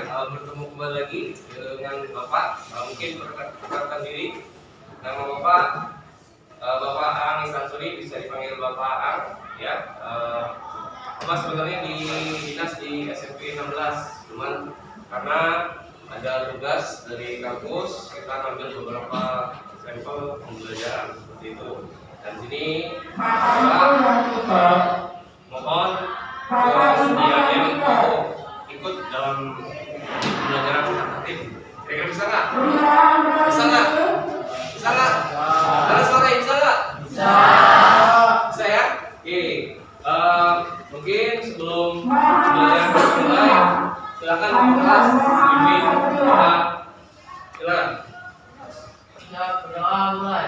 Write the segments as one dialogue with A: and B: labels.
A: bertemu kembali lagi dengan Bapak. Mungkin perkenalkan diri. Nama Bapak Bapak Ang Sansuri, bisa dipanggil Bapak Ang. Ya, Bapak sebenarnya dinas di SMP 16, cuman karena ada tugas dari kampus, kita ambil beberapa sampel pembelajaran seperti itu. Dan sini Bapak mohon kesediaannya untuk ikut dalam pembelajaran aktif. Kira-kira bisa nggak? Bisa nggak? Bisa nggak? Ada suara bisa nggak? Bisa. Bisa ya? Oke. Mungkin sebelum pembelajaran dimulai, silakan kelas pimpin Bapak. Silakan.
B: Ya, berdoa mulai.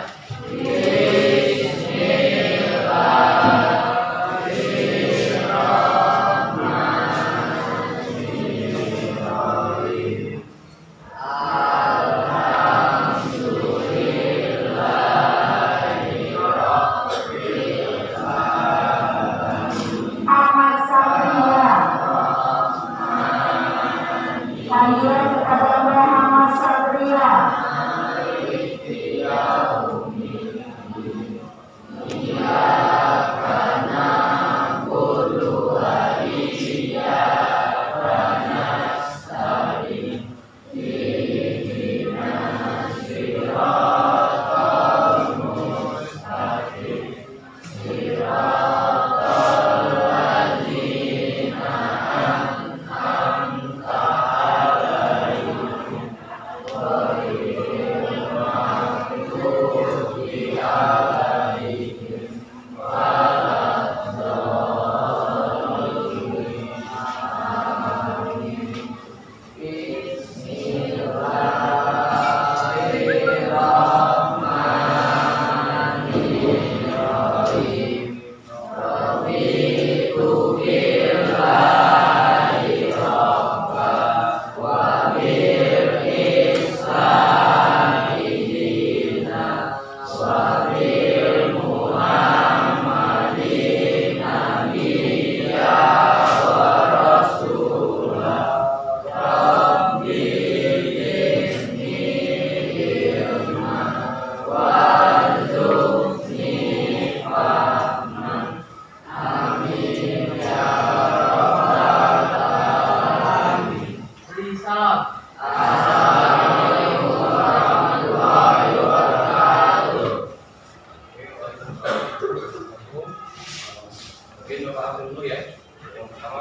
A: Mungkin Bapak absen dulu ya. Yang pertama,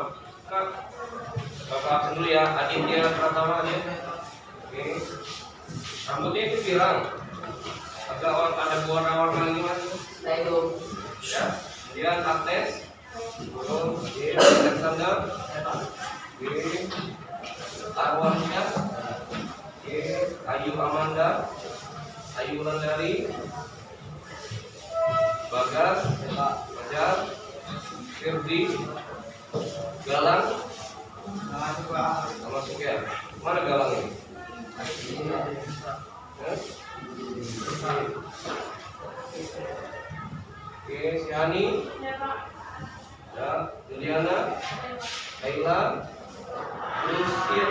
A: Bapak absen dulu ya. Aditya Pratama ya. Oke. Rambutnya itu pirang. Agak ada warna-warna ini mas.
B: Nah itu.
A: Ya. Kemudian Agnes. Alexander. Oke. Arwansyah. Oke. Ayu Amanda. Ayu Wulandari. Bagas. Fajar. Firdi, Galang, masuk ya. Mana Galang ini? Oke, Syahani, ya, Juliana, Laila, Lucia,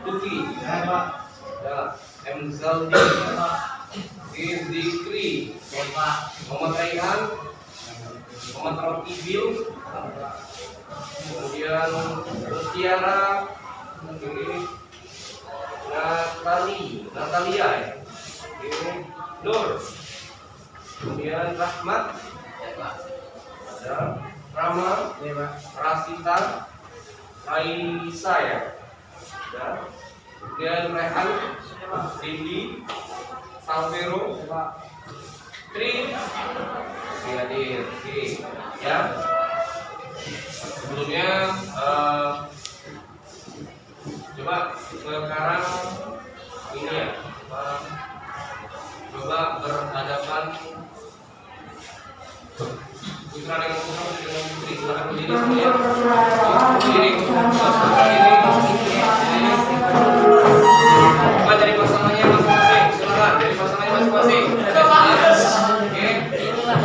A: Tuki, ya, M. Zaldi, Zikri, Muhammad Raihan, Muhammad Rocky Bill, kemudian Tiara, Natalia, Nur, kemudian Rahmat, ada Rama, Rasita, Raisa ya, kemudian Rehan, Cindy, Salvero, Tri, hadir, oke, ya. Sebelumnya, coba sekarang ini ya, coba berhadapan putra dengan putra dengan putri, silakan berdiri semua ya. Berdiri, coba dari pasangannya masing-masing, silakan dari pasangannya masing-masing.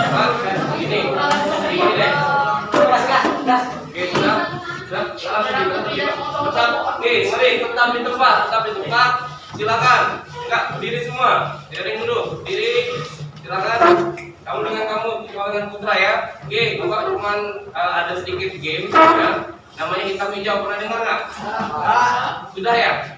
A: Oke, ini deh. Oke, sudah, langsung dibantu. Oke, mari tetap di tempat. Silakan. Enggak, berdiri semua. Jaring dulu, berdiri. Silakan. Kamu dengan Putra ya. Oke, Bapak cuman ada sedikit game ya. Namanya hitam hijau, pernah dengar nggak? Sudah ya?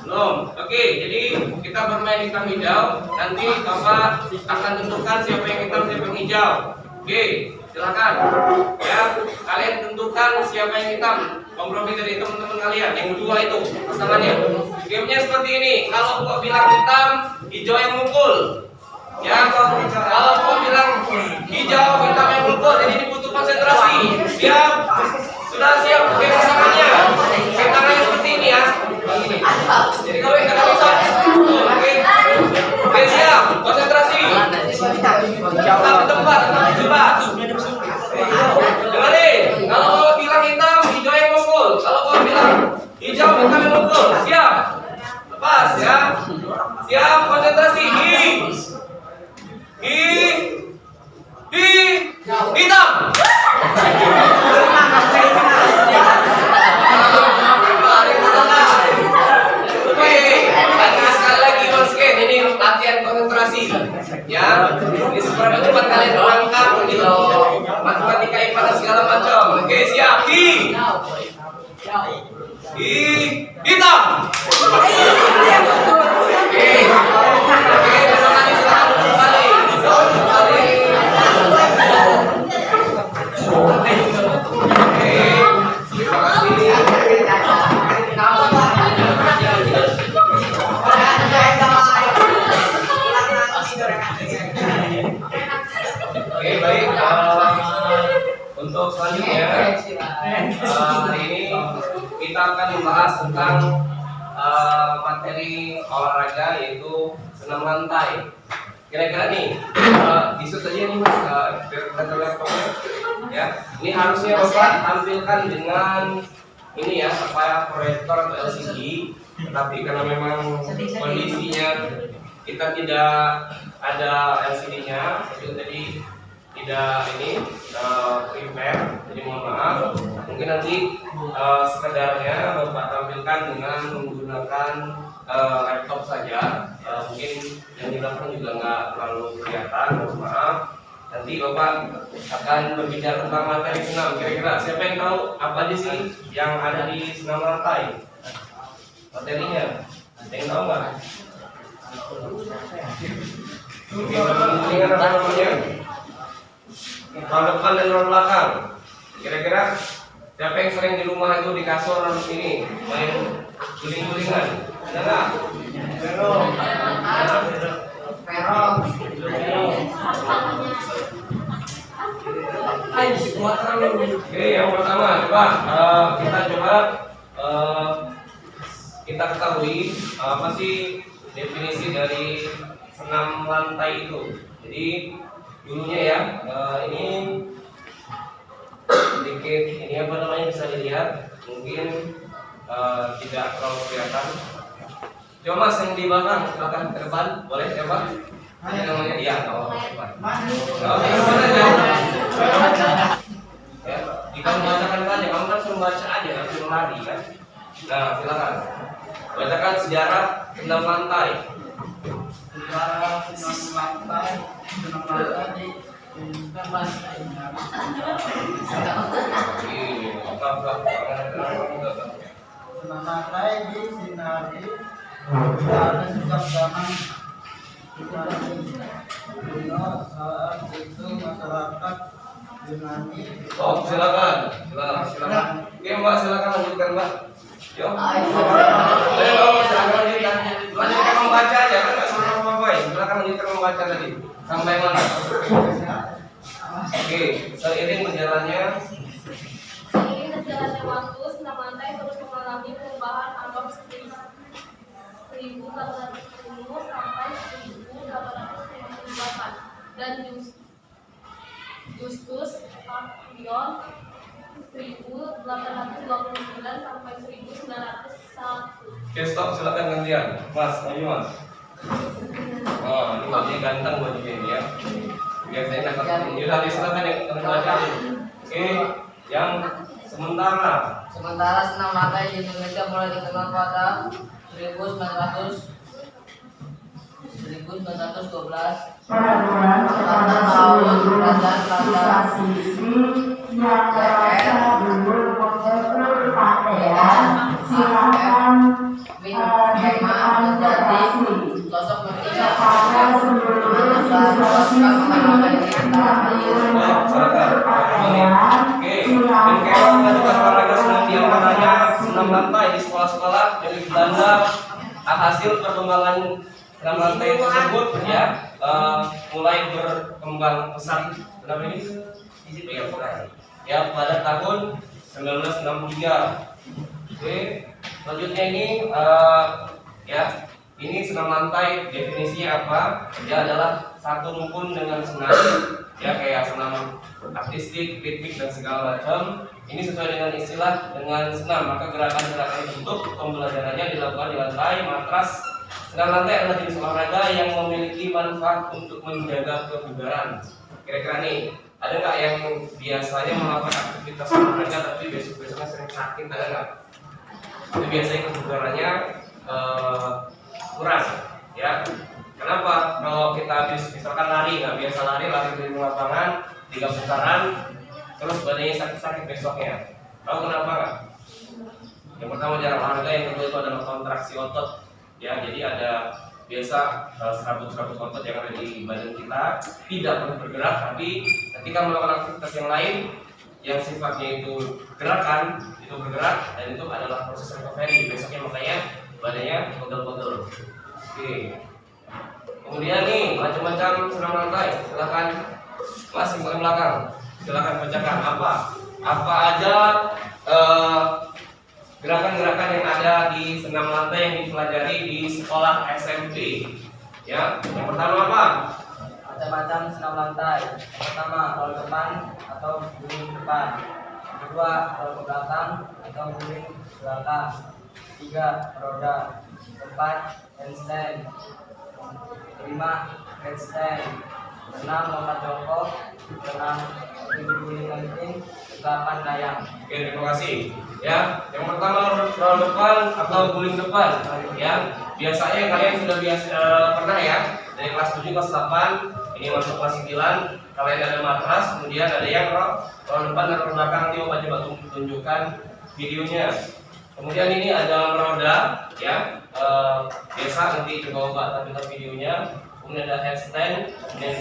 A: Belum. Oke, jadi kita bermain hitam hijau. Nanti Bapak akan tentukan siapa yang hitam, siapa yang hijau. Oke, silakan. Ya, kalian tentukan siapa yang hitam. Kompromi dari teman-teman kalian yang berdua itu pasangannya. Gamenya seperti ini. Kalau gua bilang hitam, hijau yang mukul. Ya, kalau gua bilang hijau, hitam yang mukul. Jadi dibutuh konsentrasi. Siap? Sudah siap pakai pasangannya. Pakai tangannya seperti ini ya. Jadi kalau kita bisa. Oke, siap. Konsentrasi. Tetap di tempat. Dengarin. Kalau gua bilang hitam, hijau yang mukul. Kalau gua bilang hijau, hitam yang mukul. Siap. Lepas ya. Siap, konsentrasi. Hitam. Sekali lagi Mas Ken, ini latihan konsentrasi. Ya, ini seberapa cepat kalian melangkah gitu. Matematika IPA segala macam. Oke, siap. Hitam. Oke, Oke, baik. Untuk selanjutnya, hari ini kita akan membahas tentang materi olahraga yaitu senam lantai. Kira-kira nih, disut aja nih Mas, biar kita laptopnya. Ya, ini harusnya Bapak tampilkan dengan ini ya, supaya proyektor atau LCD. Tapi karena memang kondisinya kita tidak ada LCD-nya, jadi tidak ini prepare, jadi mohon maaf. Mungkin nanti sekedarnya Bapak tampilkan dengan menggunakan laptop saja. Mungkin yang di belakang juga nggak terlalu kelihatan, mohon maaf. Nanti Bapak akan berbicara tentang materi senam. Kira-kira siapa yang tahu apa aja sih yang ada di senam lantai? Materinya, ada yang tahu nggak? Ingat apa namanya? Roda depan dan roda belakang. Kira-kira siapa yang sering di rumah itu di kasur ini main guling-gulingan? Ada nggak? Oke, yang pertama coba kita kita ketahui apa sih definisi dari senam lantai itu. Jadi dulunya ya, ini sedikit ini apa namanya bisa dilihat, mungkin tidak terlalu kelihatan. Coba Mas yang di belakang, silakan ke depan, boleh coba. Ini namanya dia, kalau depan. Ya, jika membacakan saja, kamu kan suruh baca aja, nggak suruh lari kan. Nah, silakan. Bacakan sejarah senam lantai.
B: Sejarah senam lantai senam lantai disinari pada sejak zaman kuno. Saat itu masyarakat Yunani.
A: Oh, silakan. Oke, Mbak, silakan lanjutkan, Mbak. Yo. Silakan lanjutkan. Lanjutkan membaca aja, kan nggak suruh apa-apain. Silakan lanjutkan membaca tadi. Sampai mana? Oke, seiring berjalannya
C: waktu, senam lantai terus mengalami perubahan abad 1810 sampai 1878 dan Justus Martion 1829 sampai 1901.
A: Oke, stop, silakan gantian. Mas, ayo Mas. Oh, ini bajunya ganteng bajunya ini ya. Biasanya dapat. Yaudah, silakan yang terbaca. Oke, yang sementara
D: Sementara senam lantai di Indonesia mulai dikenal pada 1912 pada tahun kerajaan Raja menjadi sosok penting yang
A: Kemenkewa mengajukan olahraga senam diantaranya senam lantai di sekolah-sekolah dari Belanda. Hasil perkembangan senam lantai tersebut ya mulai berkembang pesat. Kenapa ini? Ya pada tahun 1963. Oke, selanjutnya ini ya ini senam lantai definisinya apa? Dia adalah satu rukun dengan senam ya kayak senam artistik, ritmik dan segala macam. Ini sesuai dengan istilah dengan senam, maka gerakan-gerakan bentuk pembelajarannya dilakukan di lantai, matras. Senam lantai adalah jenis olahraga yang memiliki manfaat untuk menjaga kebugaran. Kira-kira nih, ada nggak yang biasanya melakukan aktivitas olahraga tapi besok-besoknya sering sakit, ada nggak? Itu biasanya kebugarannya kurang, ya. Kenapa? Kalau kita habis misalkan lari, nggak biasa lari di lapangan 3 putaran, terus badannya sakit-sakit besoknya. Tahu kenapa nggak? Yang pertama jarang olahraga, yang kedua itu adalah kontraksi otot, ya. Jadi ada biasa serabut-serabut otot yang ada di badan kita tidak perlu bergerak, tapi ketika melakukan aktivitas yang lain yang sifatnya itu gerakan itu bergerak, dan itu adalah proses recovery besoknya, makanya badannya pegel-pegel. Oke. Kemudian nih macam-macam senam lantai. Silakan Mas yang paling belakang. Silakan bacakan apa aja gerakan-gerakan yang ada di senam lantai yang dipelajari di sekolah SMP. Ya, yang pertama apa?
D: macam-macam senam lantai. Yang pertama roll depan atau guling depan. Yang kedua roll ke belakang atau guling belakang. 3 roda. 4 handstand. 5 handstand. 6 lompat jongkok. 6 guling kencing. 8 layang.
A: Oke, terima kasih. Ya, yang pertama roll depan atau guling depan. Ya, biasanya kalian sudah pernah ya dari kelas 7 kelas 8 ini masuk kelas 9, kalian ada matras, kemudian ada yang roll depan dan roll belakang. Nanti Bapak coba tunjukkan videonya. Kemudian ini ada roda, ya, biasa nanti coba Bapak tampilkan videonya. Kemudian ada headstand, kemudian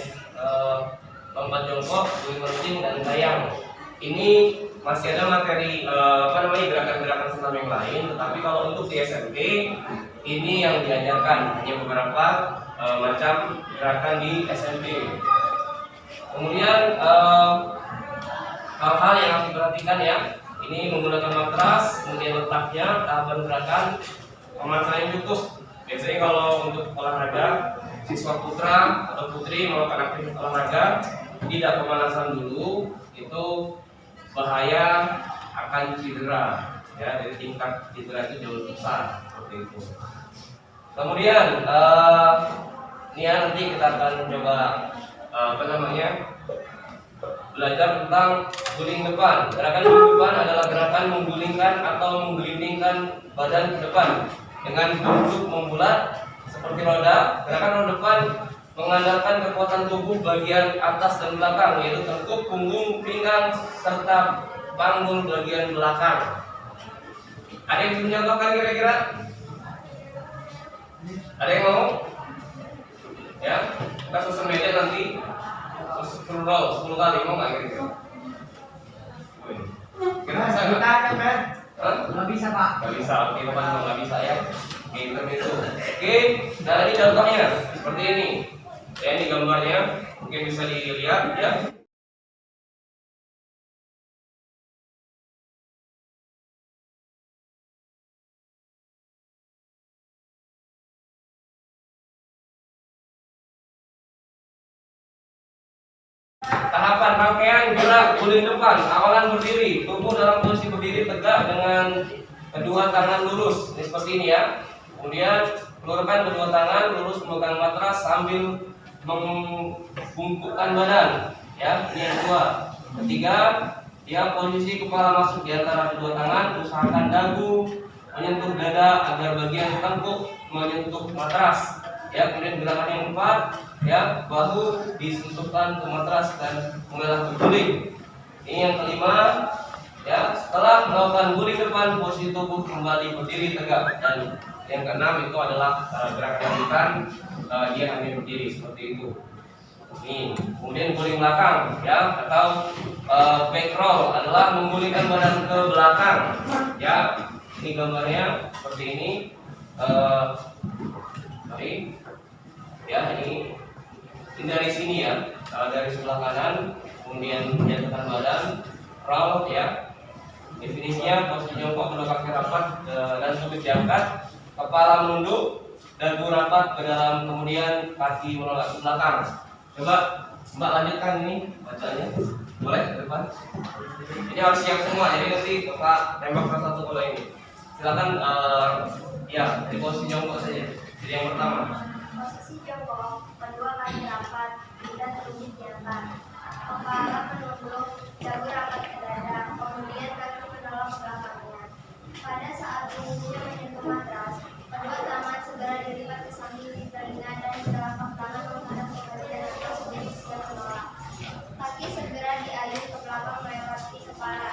A: lompat jongkok, guling kencing dan layang. Ini masih ada materi gerakan-gerakan senam yang lain, tetapi kalau untuk di SMP ini yang diajarkan hanya beberapa macam gerakan di SMP. Kemudian hal-hal yang harus diperhatikan ya, ini menggunakan matras, kemudian letaknya, tahapan gerakan, pemanasan yang cukup. Biasanya kalau untuk olahraga siswa putra atau putri melakukan aktivitas olahraga tidak pemanasan dulu, itu bahaya akan cedera ya, dari tingkat cedera itu jauh lebih besar seperti itu. Kemudian ini ya, nanti kita akan coba belajar tentang guling depan. Gerakan guling depan adalah gerakan menggulingkan atau menggelindingkan badan ke depan dengan bentuk membulat seperti roda. Gerakan roda depan mengandalkan kekuatan tubuh bagian atas dan belakang, yaitu tengkuk, punggung, pinggang, serta panggul bagian belakang. Ada yang bisa mencontohkan kira-kira? Ada yang mau? Ya, kita susun meja nanti roll 10 kali, mau nggak kira-kira? Kira-kira bisa nggak?
D: Nggak bisa Pak.
A: Nggak bisa, oke Bapak juga nggak bisa ya. Oke, itu. Oke, nah ini contohnya seperti ini. Ya, ini gambarnya, mungkin bisa dilihat ya. Tahapan rangkaian gerak guling depan. Awalan berdiri, tubuh dalam posisi berdiri tegak dengan kedua tangan lurus. Ini seperti ini ya. Kemudian ulurkan kedua tangan lurus memegang matras sambil membungkukkan badan. Ya, ini yang kedua. Ketiga, Ya, posisi kepala masuk di antara kedua tangan, usahakan dagu menyentuh dada agar bagian tengkuk menyentuh matras. Ya, kemudian gerakan yang keempat, ya, bahu disentuhkan ke matras dan mulailah berguling. Ini yang kelima, ya, setelah melakukan guling depan, posisi tubuh kembali berdiri tegak. Dan yang keenam itu adalah gerakan lanjutan, dia hanya berdiri seperti itu. Nih, kemudian guling belakang, ya, atau back roll adalah menggulingkan badan ke belakang. Ya, ini gambarnya seperti ini. Sorry, ya, ini dari sini ya, dari sebelah kanan, kemudian menjatuhkan badan, roll, ya. Definisinya posisi jongkok kedua kaki rapat dan tumit diangkat, kepala menunduk, dagu rapat ke dalam, kemudian kaki menolak ke belakang. Coba Mbak lanjutkan ini bacanya, boleh ke depan. Ini harus siap semua, jadi nanti Bapak tembak salah satu bola ini. Silakan, ya, di posisi jongkok saja. Jadi yang pertama.
E: Posisi jongkok, kedua kaki rapat, lidah tumit diangkat, kepala menunduk, dagu rapat ke dada, kemudian kaki menolak ke belakangnya. Pada saat tubuhnya menyentuh matras, kedua tangan segera dilipat ke samping di telinga dan telapak tangan menghadap ke bagian atas menjadi sudah menolak. Kaki segera diayun ke belakang melewati kepala,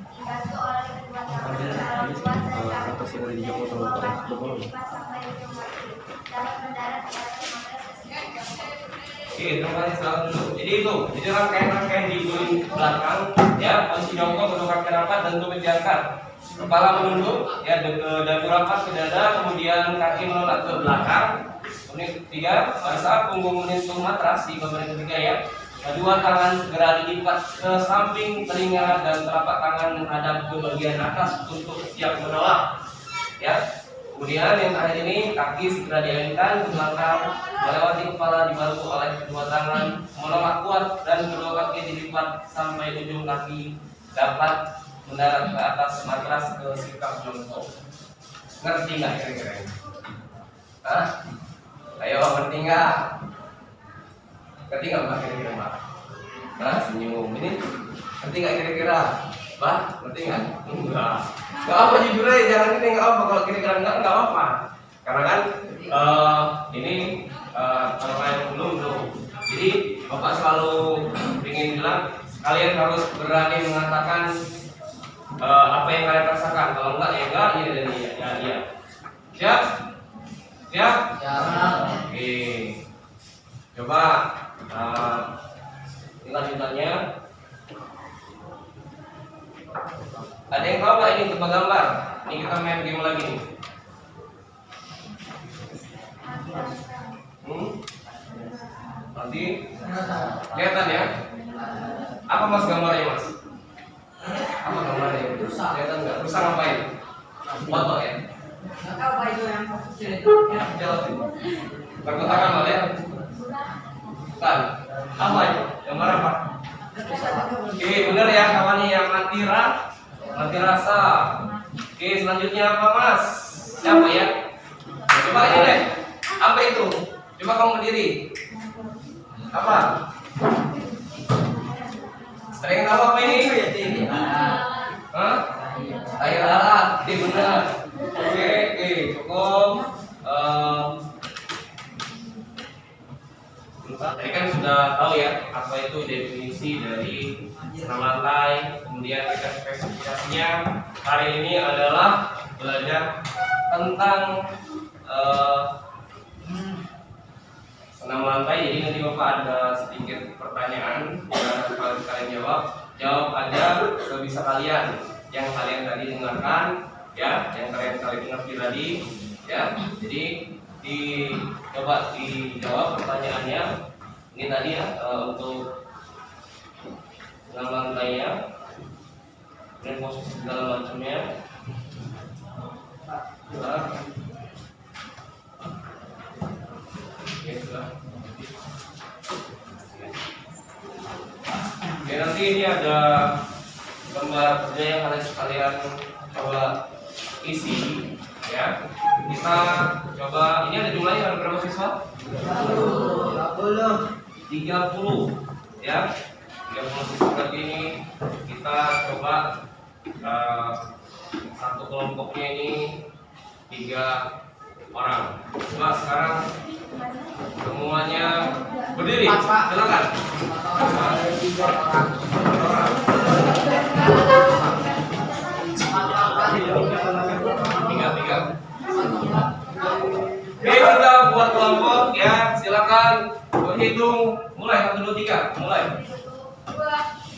E: dibantu oleh kedua tangan secara kuat dan kaku, dan kedua kaki dilipat sampai ujung kaki. Dalam mendarat di atas matras tersebut jongkok.
A: Oke, terima kasih selamat dulu. Jadi rangkaian di guling belakang, ya, posisi jongkok kedua kaki rapat dan tumit diangkat. Kepala menunduk, ya, dagu rapat ke dada, kemudian kaki menolak ke belakang. Kemudian ketiga, pada saat punggung menyentuh matras di gambar ketiga, ya, kedua tangan segera dilipat ke samping telinga dan telapak tangan menghadap ke bagian atas untuk siap menolak. Ya. Kemudian yang terakhir ini, kaki segera diayunkan ke belakang, melewati kepala, dibantu oleh kedua tangan menolak kuat dan kedua kaki dilipat sampai ujung kaki dapat mendarat ke atas matras ke sikap jongkok. Ngerti nggak kira-kira ini? Hah? Ayo, ngerti nggak? Ngerti nggak Mbak kira-kira Mbak? Nah, senyum ini. Ngerti nggak kira-kira? Mbak, ngerti nggak? Enggak. Nggak apa jujur aja, jangan ini nggak apa. Kalau kira-kira nggak apa. Karena kan ini kalau kalian belum. Jadi Bapak selalu ingin bilang kalian harus berani mengatakan apa yang kalian rasakan. Kalau enggak ya enggak, iya dan iya. Siap? Siap? Oke. Coba lanjutannya. Ada yang tahu nggak ini tebak gambar? Ini kita main game lagi nih. Nanti kelihatan ya? Apa mas gambarnya mas? Apa gambarnya? Kelihatan nggak? Rusak ngapain? Foto ya?
F: Nggak tahu apa itu yang kecil itu.
A: Jelasin. Perkotakan mal ya? Bukan. Apa itu? Gambar apa? Oke, bener ya kawan yang mati rasa. Oke, selanjutnya apa mas? Siapa ya? Coba ini deh. Apa itu? Coba kamu berdiri. Apa? Sering tahu apa ini? Hah? Air lalat. Oke, benar. Oke, cukup. Tadi kan sudah tahu ya apa itu definisi dari senam lantai, kemudian kita spesifikasinya. Hari ini adalah belajar tentang senam lantai. Jadi nanti Bapak ada sedikit pertanyaan yang harus kalian jawab aja sebisa kalian yang kalian tadi dengarkan, ya, yang kalian mengerti tadi, ya. Jadi coba dijawab pertanyaannya. Ini tadi ya untuk senam lantainya, dan posisi segala macamnya. Oke, nanti ini ada gambar kerja yang kalian coba isi, ya. Kita coba, ini ada jumlahnya ada berapa siswa? 30, ya. 30 siswa. Berarti ini kita kita coba satu kelompoknya ini 3 orang. Coba sekarang semuanya berdiri. Silakan. 3. Oke, kita buat kelompok ya. Silakan berhitung. Mulai 1, 2, 3. Mulai.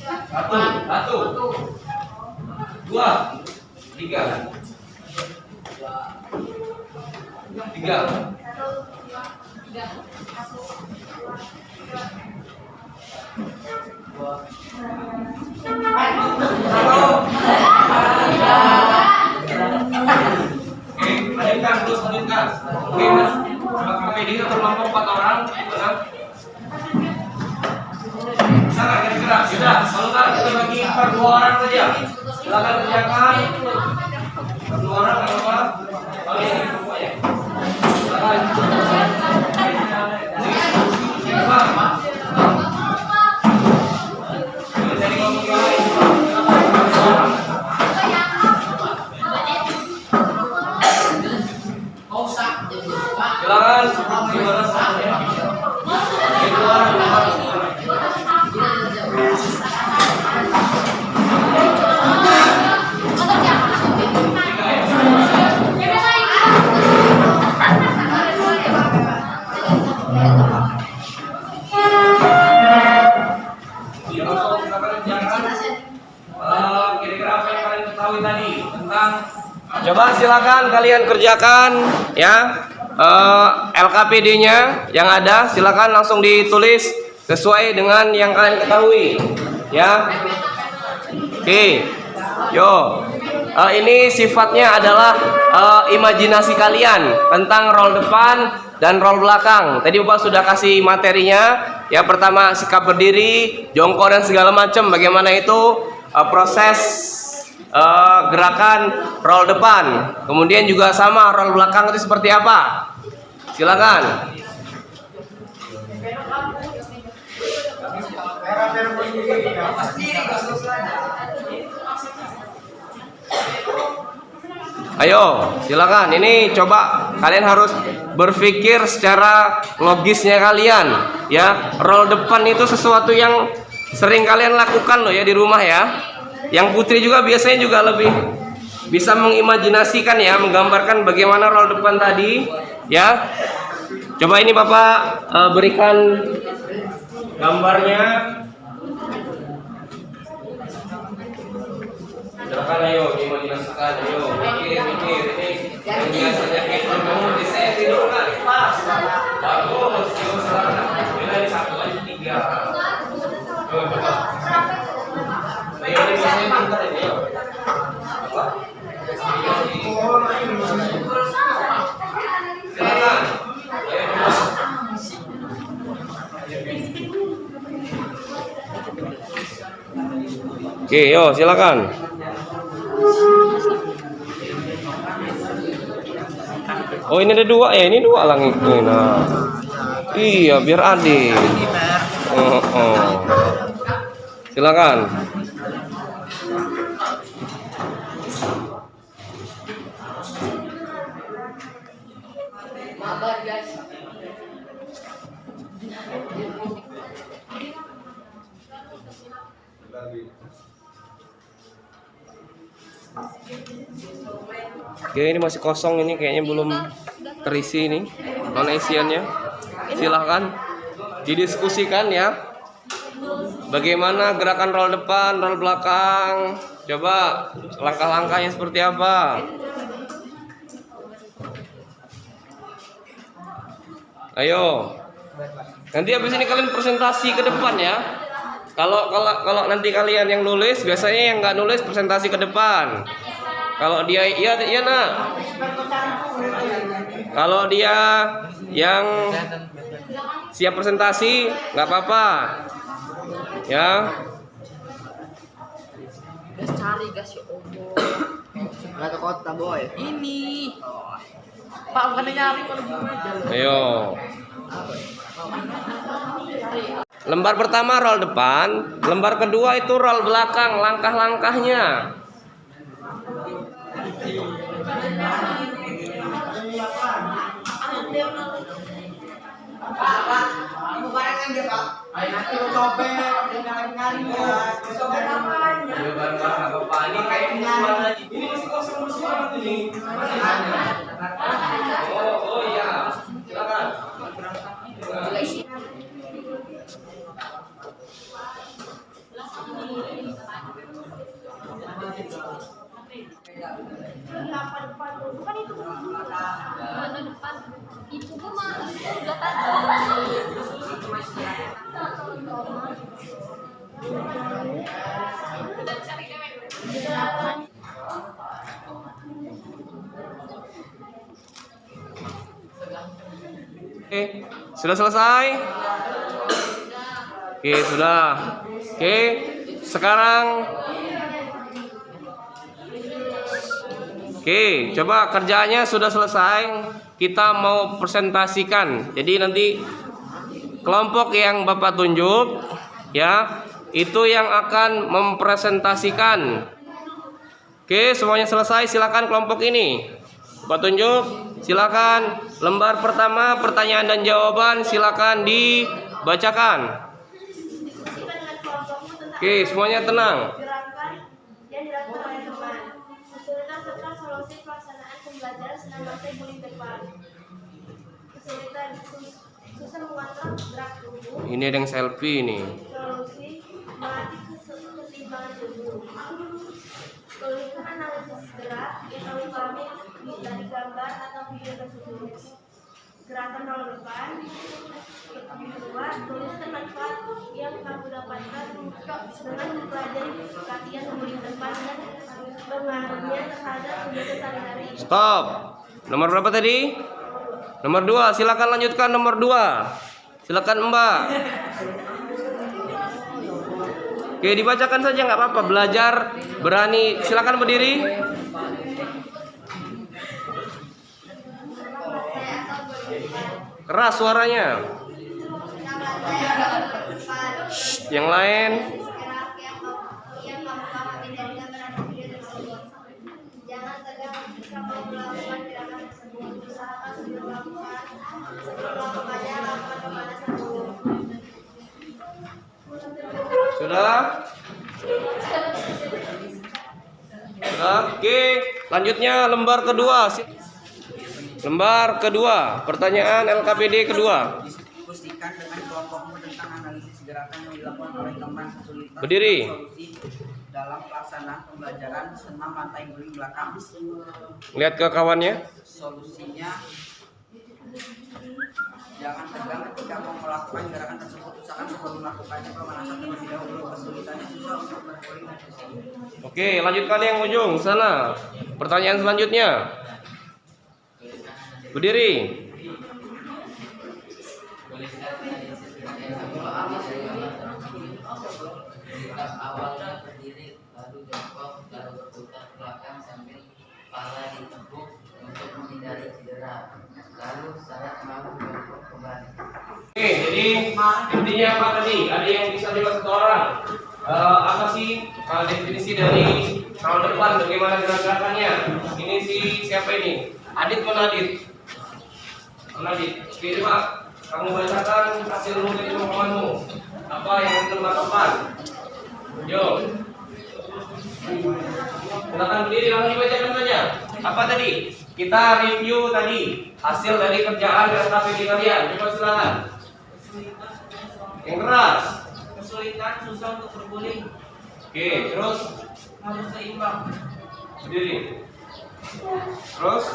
A: 1, 2, 3. 3. Oke, lanjutkan terus lanjutkan. Oke, Mas. Coba KPD atau kelompok 4 orang, gimana? Sana kira-kira sudah. Kalau nggak kita bagi per 2 orang saja. Silakan kerjakan. Per 2 orang nggak apa-apa. Oh ini pokoknya. Silakan. Jadi kelompok yang lain. Silakan. Gimana soalnya? Kira-kira apa yang kalian ketahui tadi tentang? Coba silakan kalian kerjakan ya. LKPD-nya yang ada silakan langsung ditulis sesuai dengan yang kalian ketahui ya. Oke, yo. Ini sifatnya adalah imajinasi kalian tentang role depan dan role belakang. Tadi Bapak sudah kasih materinya ya. Pertama sikap berdiri, jongkok dan segala macam. Bagaimana itu proses gerakan role depan. Kemudian juga sama role belakang itu seperti apa? Silakan. Ayo, silakan. Ini coba kalian harus berpikir secara logisnya kalian, ya. Role depan itu sesuatu yang sering kalian lakukan loh ya di rumah ya. Yang putri juga biasanya juga lebih bisa mengimajinasikan ya, menggambarkan bagaimana role depan tadi, ya. Coba ini Bapak berikan gambarnya. Silakan ayo diimajinasikan, ayo mikir ini yang biasanya kita bangun di saya tidur kan pas bagus silakan bila di 1 aja 3 coba ayo ini biasanya pintar ini ayo silakan oke yo silakan. Oh ini ada 2 ya, ini 2 langit. Nah, iya biar adil. Silakan. Oke ini masih kosong ini kayaknya belum terisi ini mana isiannya. Silahkan didiskusikan ya. Bagaimana gerakan role depan, role belakang. Coba langkah-langkahnya seperti apa. Ayo. Nanti habis ini kalian presentasi ke depan ya. Kalau nanti kalian yang nulis, biasanya yang nggak nulis presentasi ke depan. Kalau dia iya nak. Kalau dia yang siap presentasi nggak apa-apa. Ya.
F: Gas cari gas ya Allah.
D: Nggak ke kota boy.
F: Ini. Pak bukan nyari kalau gimana aja.
A: Ayo.
F: Cari.
A: Lembar pertama roll depan, lembar kedua itu roll belakang, langkah-langkahnya.
B: Kamu barengan dia, Pak. Ayo nanti lo cobek, nyari-nyari ya. Cobek apanya?
A: Ya bareng-bareng nggak apa-apa. Ini kayak musuhan lagi. Ini masih kosong-musuhan ini. Oh iya. Silakan.
C: Bukan itu mana depan itu gua mah udah tadi.
A: Oke, sudah selesai? Oke, sudah. Oke, sekarang oke, coba kerjaannya sudah selesai. Kita mau presentasikan. Jadi nanti kelompok yang Bapak tunjuk ya, itu yang akan mempresentasikan. Oke, semuanya selesai. Silakan kelompok ini. Bapak tunjuk, silakan. Lembar pertama pertanyaan dan jawaban silakan dibacakan. Oke, semuanya tenang.
E: Gerakan yang dilakukan oleh teman. Kesulitan serta solusi pelaksanaan pembelajaran senam lantai guling depan. Kesulitan susah mengatur gerak tubuh.
A: Ini ada yang selfie nih.
E: Solusi melatih keseimbangan tubuh. Kesulitan analisis gerak yang kami pahami dari gambar atau video tersebut. Gerakan roll depan. Kedua, tuliskan manfaat yang kamu dapatkan dengan mempelajari latihan guling depan dan pengaruhnya terhadap kegiatan sehari-hari.
A: Stop. Nomor berapa tadi? Nomor 2. Silakan lanjutkan nomor 2. Silakan Mbak. Oke, dibacakan saja nggak apa-apa. Belajar berani. Silakan berdiri. Keras suaranya. Yang lain.
E: Yang kamu pahami dari gambar atau video tersebut. Jangan tegang ketika kamu melakukan gerakan tersebut. Usahakan sebelum melakukannya lakukan pemanasan dulu.
A: Sudah? Sudah? Oke, lanjutnya lembar kedua. Lembar kedua, pertanyaan LKPD kedua.
G: Diskusikan dengan kelompokmu tentang analisis gerakan yang dilakukan oleh teman kesulitan
A: Berdiri.
G: solusi dalam pelaksanaan pembelajaran senam lantai guling belakang.
A: Lihat ke kawannya.
G: Solusinya, jangan tegang ketika mau melakukan gerakan tersebut. Usahakan sebelum melakukannya pemanasan terlebih dahulu. Kesulitannya susah untuk berguling dan pusing.
A: Oke, lanjutkan yang ujung sana. Pertanyaan selanjutnya. Berdiri.
H: Awalnya berdiri, lalu jongkok, lalu berputar ke belakang sambil kepala ditekuk untuk menghindari cedera. Lalu saya mau jongkok kembali.
A: Oke, jadi intinya apa tadi? Ada yang bisa jawab satu orang. Apa sih definisi dari roll depan? Bagaimana gerakannya? Ini siapa ini? Adit mana Adit? Adit. Oke, Pak. Kamu bacakan hasil rutin pemahamanmu. Apa yang lembar depan? Yo. Silakan berdiri, langsung dibacakan saja. Apa tadi? Kita review tadi hasil dari kerjaan LKPD kalian. Coba silakan. Yang keras.
G: Kesulitan susah untuk berguling,
A: Oke, terus
G: harus seimbang.
A: berdiri. Terus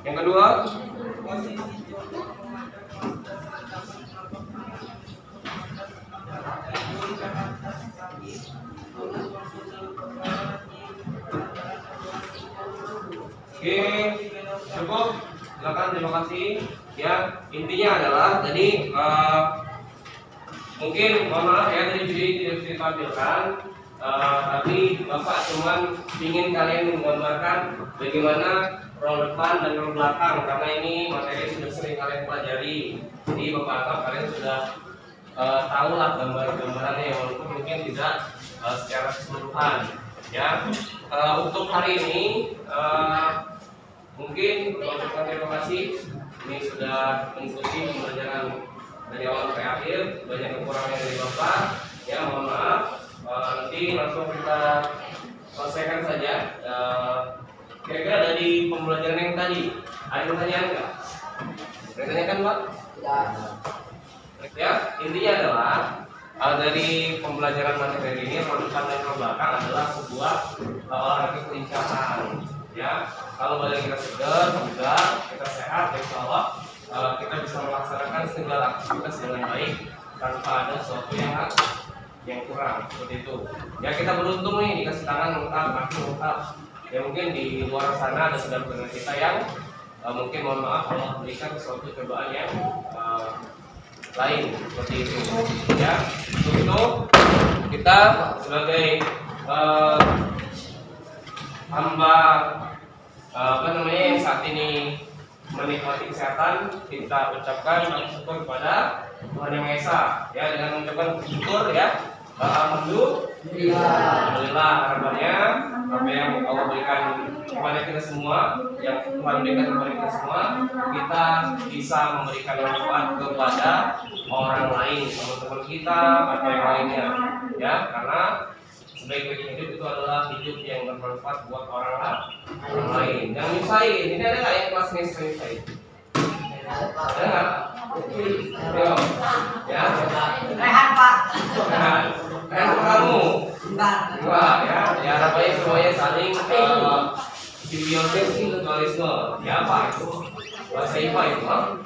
A: yang kedua.
G: Posisi jongkok memandang
A: Oke, cukup. Silakan, terima kasih. Ya, intinya adalah tadi mungkin mohon maaf ya tadi video tidak bisa ditampilkan, tapi Bapak cuman ingin kalian menggambarkan bagaimana roll depan dan roll belakang karena ini materi sudah sering kalian pelajari. Jadi Bapak anggap kalian sudah tahu lah gambarannya walaupun mungkin tidak secara keseluruhan ya. Untuk hari ini mungkin mengucapkan terima kasih, ini sudah mengikuti pembelajaran dari awal sampai akhir. Banyak kekurangan dari Bapak ya, mohon maaf. Nanti langsung kita selesaikan saja. Kira-kira dari pembelajaran yang tadi ada pertanyaan nggak? Ditanyakan Pak?
B: Tidak.
A: Ya, intinya adalah dari pembelajaran materi ini roda depan dan roda belakang adalah sebuah olahraga kelincahan. Ya, kalau badan kita segar, bugar, kita sehat, insya Allah kita bisa melaksanakan segala aktivitas dengan baik tanpa ada sesuatu yang kurang seperti itu. Ya, kita beruntung nih dikasih tangan lengkap, kaki lengkap. Ya mungkin di luar sana ada saudara-saudara kita yang mungkin mohon maaf Allah berikan suatu cobaan yang lain seperti itu ya. Untuk itu kita sebagai hamba yang saat ini menikmati kesehatan, kita ucapkan syukur kepada Tuhan Yang Maha Esa ya, dengan mengucapkan syukur ya. Alhamdulillah, harapannya apa yang Allah berikan kepada kita semua, yang Tuhan berikan kepada kita semua, kita bisa memberikan manfaat kepada orang lain, teman-teman kita atau yang lainnya ya, karena sebaik-baiknya hidup itu adalah hidup yang bermanfaat buat orang lain. Yang nyusahin, ini ada nggak yang kelas nyusahin? Ada nggak? Ayo, ya.
B: Rehat Pak.
A: Rehat kamu.
B: Enggak.
A: Enggak ya. Ya harapannya semuanya saling simbiosis mutualisme. Ya apa itu? Bahasa IPA itu Pak.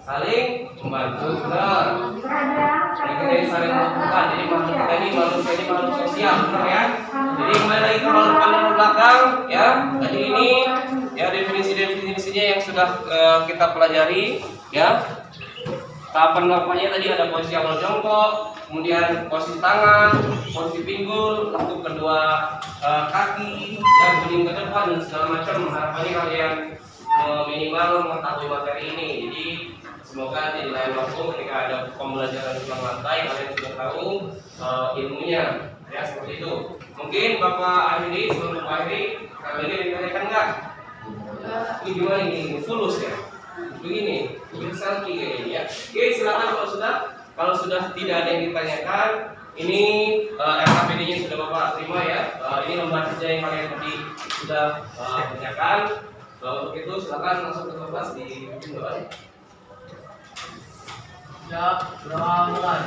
A: Saling membantu, benar. Jadi saling membutuhkan. Jadi makhluk kita ini manusia ini makhluk sosial, benar ya. Jadi kembali lagi ke makhluk depan dan belakang ya. Tadi ini ya definisinya yang sudah kita pelajari ya. Tahapan-tahapannya tadi ada posisi awal jongkok, kemudian posisi tangan, posisi pinggul, lengkung kedua kaki, ya guling ke depan dan segala macam. Harapannya kalian minimal mengetahui materi ini. Jadi semoga nanti di lain waktu ketika ada pembelajaran ulang lantai kalian sudah tahu ilmunya ya, seperti itu. Mungkin Bapak Ahli, sebelum Bapak Ahli kali ini ditanyakan nggak? Ini gimana ini? Fulus ya? Begini, selfie kayak gini ya. Oke, silakan kalau sudah tidak ada yang ditanyakan, ini RKPD-nya sudah Bapak terima ya. Ini lembar kerja yang kalian tadi sudah tanyakan. Untuk itu silakan langsung ke kelas di doa.
B: Ya, sudah mulai.